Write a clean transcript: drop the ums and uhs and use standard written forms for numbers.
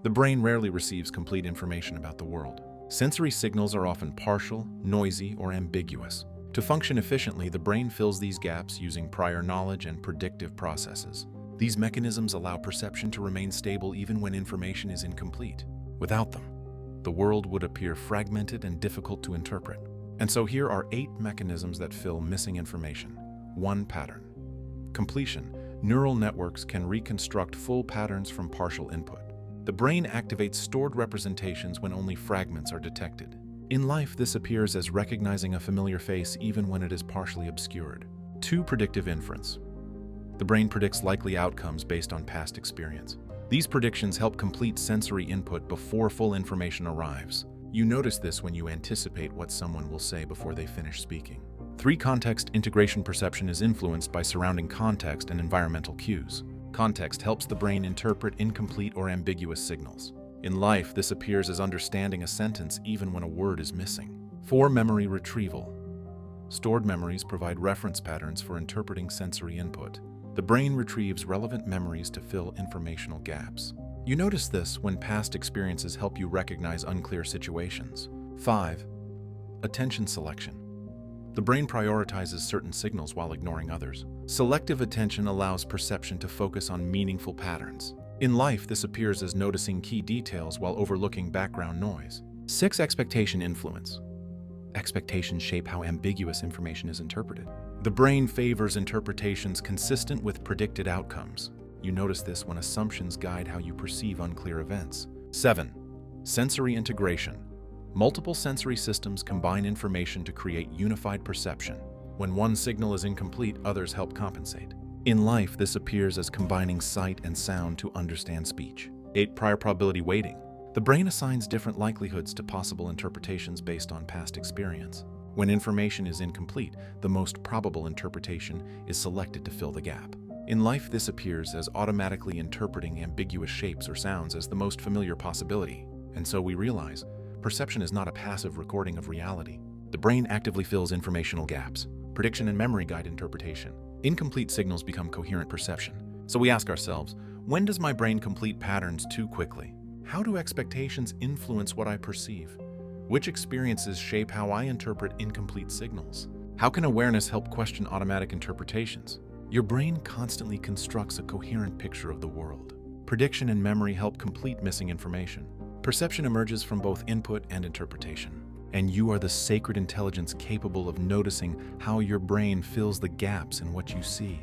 The brain rarely receives complete information about the world. Sensory signals are often partial, noisy, or ambiguous. To function efficiently, the brain fills these gaps using prior knowledge and predictive processes. These mechanisms allow perception to remain stable even when information is incomplete. Without them, the world would appear fragmented and difficult to interpret. And so here are 8 mechanisms that fill missing information. 1. Pattern. Completion. Neural networks can reconstruct full patterns from partial input. The brain activates stored representations when only fragments are detected. In life, this appears as recognizing a familiar face even when it is partially obscured. 2. Predictive inference. The brain predicts likely outcomes based on past experience. These predictions help complete sensory input before full information arrives. You notice this when you anticipate what someone will say before they finish speaking. 3. Context integration. Perception is influenced by surrounding context and environmental cues. Context helps the brain interpret incomplete or ambiguous signals. In life, this appears as understanding a sentence even when a word is missing. 4. Memory retrieval. Stored memories provide reference patterns for interpreting sensory input. The brain retrieves relevant memories to fill informational gaps. You notice this when past experiences help you recognize unclear situations. 5. Attention selection. The brain prioritizes certain signals while ignoring others. Selective attention allows perception to focus on meaningful patterns. In life, this appears as noticing key details while overlooking background noise. 6. Expectation influence. Expectations shape how ambiguous information is interpreted. The brain favors interpretations consistent with predicted outcomes. You notice this when assumptions guide how you perceive unclear events. 7. Sensory integration. Multiple sensory systems combine information to create unified perception. When one signal is incomplete, others help compensate. In life, this appears as combining sight and sound to understand speech. 8. Prior probability weighting. The brain assigns different likelihoods to possible interpretations based on past experience. When information is incomplete, the most probable interpretation is selected to fill the gap. In life, this appears as automatically interpreting ambiguous shapes or sounds as the most familiar possibility. And so we realize, perception is not a passive recording of reality. The brain actively fills informational gaps. Prediction and memory guide interpretation. Incomplete signals become coherent perception. So we ask ourselves, when does my brain complete patterns too quickly? How do expectations influence what I perceive? Which experiences shape how I interpret incomplete signals? How can awareness help question automatic interpretations? Your brain constantly constructs a coherent picture of the world. Prediction and memory help complete missing information. Perception emerges from both input and interpretation. And you are the sacred intelligence capable of noticing how your brain fills the gaps in what you see.